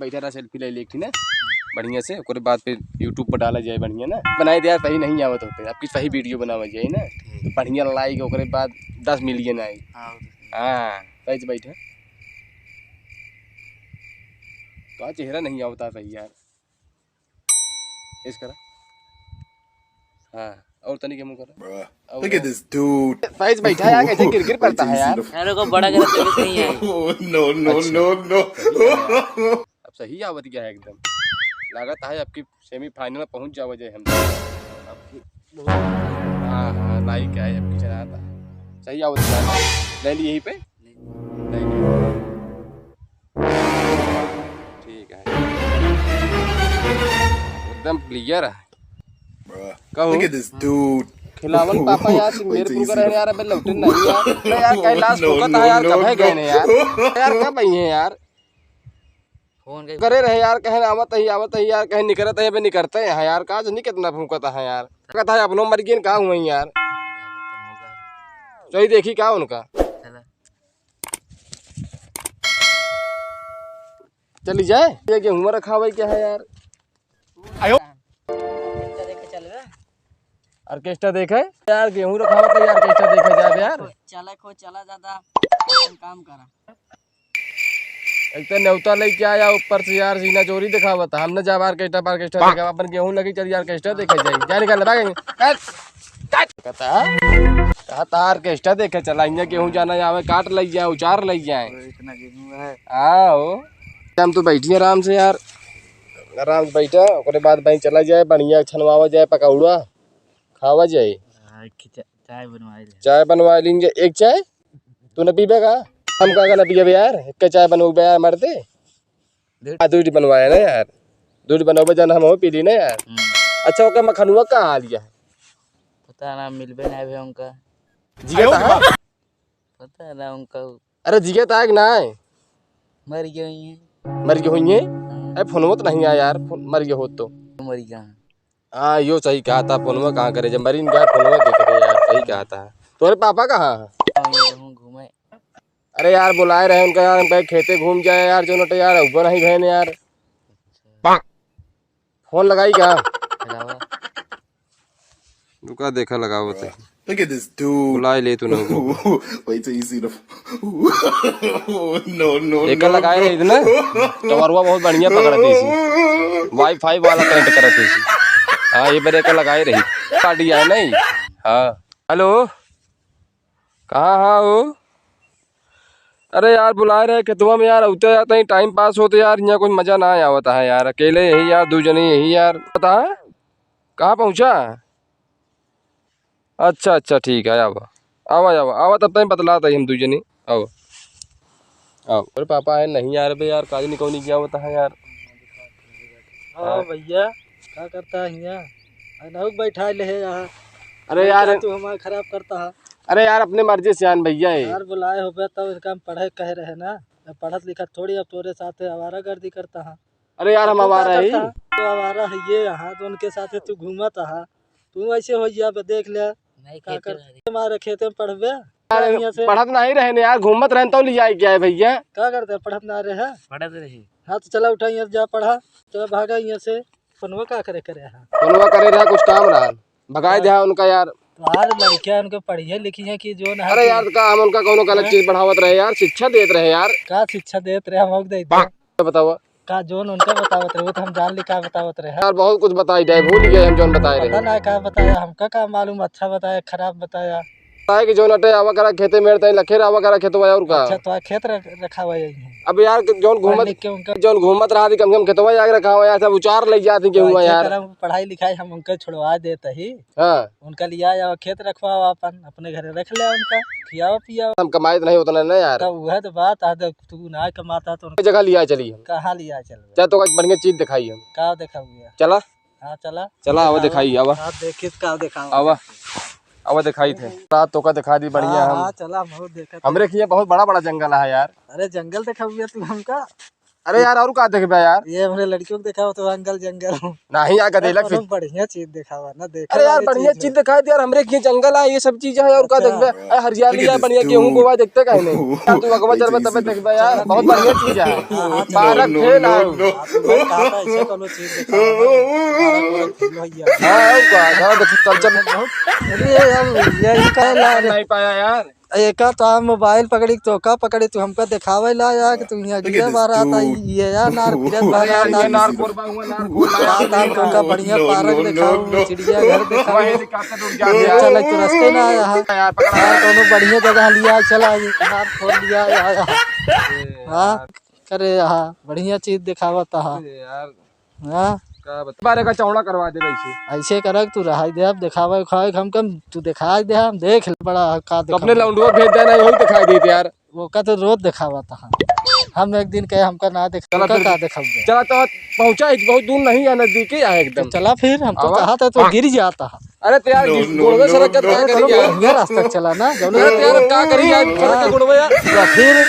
बैठा रहा सेल्फी ले ली थी ना बढ़िया से, उसके बाद फिर यूट्यूब पर डाला जाए बढ़िया ना, बनाए दे यार सही नहीं आवत होते, आपकी सही वीडियो बनावा जाए ना तो बढ़िया लाइक, उसके बाद 10 मिलियन आए। हाँ सही बैठे तो चेहरा नहीं आवता सही यार, इस करा हाँ और तनी के मुंह करा। Look at this dude. Size बैठा है यार, कैसे गिर पड़ता है यार। मेरे को बड़ा गलत तबीयत नहीं है। No no no no. अब सही आवत गया है एकदम, लागत है आपकी सेमीफाइनल में पहुंच जाओ जाए हम। हाँ हाँ लाइक है आपकी चलाता सही आवत गया, ले ली यहीं पे ठीक है एकदम क्लियर है। कहो खिलावन पापा यार मेरे को करे यार, अबे लौटन नहीं यार यार कैलाश भुकत है यार, कब है गए ने यार यार कब आई है यार, फोन करे रहे यार, कहे आवत है यार, कहे निकलत है, निकलते हैं यार, काज नहीं कितना भूकता है यार, कहता है अपनों मर गए कहा हुए यार, तो ही देखी क्या उनका चली जाए ये गेहूं रखा हुआ क्या है यार, आयो ऑर्केस्ट्रा देखे यार, गेहूं रखा हुआ था यार, ऑर्केस्ट्रा देखा जाए यार, चला ज्यादा काम करा एक तो न्योता ले क्या आया ऊपर से यार, सीना चोरी दिखावा था, हमने जब ऑर्केस्ट्रा देखा, अपन गेहूं लगी चल ऑर्केस्ट्रा देखा जाए, जा निकल कहता ऑर्केस्ट्रा देखे चला, गेहूं जाना जावे काट लग जाए, उचार लग जाए, इतना गेहूं है। आओ हम तो बैठी आराम से यार, आराम से बैठा, उसके बाद भाई चला जाए बढ़िया छनवावा जाए, पकौड़ा खावा जाए, चाय बनवा लेंगे, एक चाय तू न पीबेगा, हम का न पिए यार, एक चाय बनवा यार मरते दूध बनवाया ना यार, दूध बनवा जाना हम पी ली ना यार। अच्छा ओके मखनुआ कहाँ लिया है पता ना, मिलबे ना भी उनका जिगत है पता ना उनका, अरे जिगत है कि ना मर गई है अरे फोनवो तो नहीं आया यार, मर गया हो तो मर गया। हाँ यो सही कहा था, फोनवा कहाँ करे जब मरीन गया, फोनवा के करे यार, सही कहा था। तुम्हारे पापा कहाँ है? घूमे अरे यार बुलाए रहे उनका यार, हम खेते घूम जाए यार, जो नटे यार ऊपर नहीं गए यार, फोन लगाई क्या रुका देखा लगा होते Look at this dude. बुलाए ले तू ना wait till you see the no एक लगाए रही थी ना टवरवा बहुत बढ़िया पकड़ती थी, वाईफाई वाला कनेक्ट करती थी, हाँ ये बार एक लगाए रही काटी है नहीं। हाँ हेलो कहाँ हाँ हो, अरे यार बुलाए रहे खेतवा में यार, उतर जाते ही टाइम पास होते यार, यहाँ कोई मजा ना आवता है यार, अकेले यही यार, दो जने यही यार, पता है कहाँ पहुँचा, अच्छा अच्छा ठीक है आवा आवा आवा आवा तब तक बतलाता ही हम दो जने आओ आओ। अरे पापा है नहीं यार बे यार, काज निकल नहीं गया होता है यार। हाँ भैया क्या करता है यहाँ बैठा ले यहाँ, अरे यार तू हमारा खराब करता है, अरे यार अपने मर्जी से आन भैया है यार बुलाए हो गए तब इसका हम पढ़े कह रहे ना, पढ़त लिखत थोड़ी अब तोरे साथ आवारागर्दी करता है। अरे यार हम आवारा ही तो आवारा है ये यहाँ, तो उनके साथ तू घूमता है, तू ऐसे हो जा देख ले क्या कर हमारे खेते में पढ़बे, पढ़त नहीं रहे यार, घूमत रहता हूँ लिया क्या है भैया, क्या करते पढ़त ना रहे पढ़त रही, हाँ तो चला उठा यहाँ जा पढ़ा, चला भागा यहाँ से, पनवा क्या करे पनवा करे रहा कुछ काम रहा भगाए दिया उनका यार, यार लड़कियां उनके पढ़िए लिखी है कि जो ना, अरे यार का हम उनका कोनो गलत चीज बढ़ावत रहे यार, शिक्षा देते रहे यार, क्या शिक्षा देते रहे हम देते बताओ का जोन उनका बतावत रहे, वो तो हम जान ली का बतावत रहे यार, बहुत कुछ बताई जाए भूल गए हम जोन बताए रहे, ना क्या बताया हमका क्या मालूम, अच्छा बताया खराब बताया, कि जो नटे आवा करा खेते में लखेर आवा करा खेतवा और का, अच्छा तो खेत रखा हुआ है अब यार जोन घूमत रहा थी कम से कम खेतवा आगे रखा हुआ यार, सब उचार लग जाती गेहूं यार, पढ़ाई लिखाई हम उनका छुड़वा देते ही, हाँ उनका लिया जाओ खेत रखवाओ, अपन अपने घर रख ले, उनका खियाओ पियाओ, हम कमाई तो नहीं उतना ना यार, वह तो बात है, तू ना कमाता तो जगह लिया चली हम, कहाँ लिया चल तो बढ़िया चीज दिखाई हम, क्या देखा हुआ चला हाँ चला चला आवा दिखाई आवा, देखिए क्या देखा आवा आवा दिखाई थे रात तो का दिखा दी बढ़िया, हम चला बहुत देखा, हमरे किए बहुत बड़ा बड़ा जंगल है यार, अरे जंगल देखा हुआ तू हमका, अरे यार और का देखबे यार, ये हमने लड़कियों को देखा हो तो अंकल जंगल नहीं यार गदेलक फिर। बढ़िया चीज देखा हुआ ना, देखा अरे यार बढ़िया चीज दिखाई दे यार, हमरे ये जंगल है, ये सब चीज है और का देखबे। अरे हरियाली है, बढ़िया गेहूं बोवा देखते काहे नहीं यार, तू अगवा चलबे तबे देखबे यार, बहुत बढ़िया चीज है। पार्क खेल है ऐसे कोनो चीज देखा हुआ हां का देख चल चल। अरे यार यही कहला नहीं पाया यार, एका तो हम मोबाइल पकड़ी तो का पकड़ी तू हमका दिखावे ला यार कि तू यहाँ गिरे बारा आता ये यार नार फिरत बारा ये नार कोरबा हुआ, नार कोरबा नार का बढ़िया पार्क दिखाओ, चिड़ियाघर दिखाओ। वहीं से काटे दूर जा यार। चल तो रास्ते ना आया है यार पकड़ा यार, दोनों बढ़िया जगह लिया चला ये नार खोल लिया यार। हाँ करे यहाँ बढ़िया चीज दिखावा था यार, हाँ का बता बारे का चौड़ा करवा दे वैसे। ऐसे करक तू रहा दे, अब दिखावा खाए हम कम तू दिखा दे, हम देख ले बड़ा का तो अपने लौंडुआ भेज देना, यही दिखाई देते यार। वो का तो रोज दिखावा था, हम एक दिन कहे हमका ना दिखा का दिखाऊंगा। चला तो पहुंचा ही, बहुत दूर नहीं है, नजदीक ही है एकदम। चला फिर हम तो कहा था तो गिर जाता है। अरे त्यार गुड़वे सड़क क्या करेंगे यार, बढ़िया रास्ता चला ना जब अरे त्यार अब क्या करेंगे यार, सड़क के गुड़वे यार फिर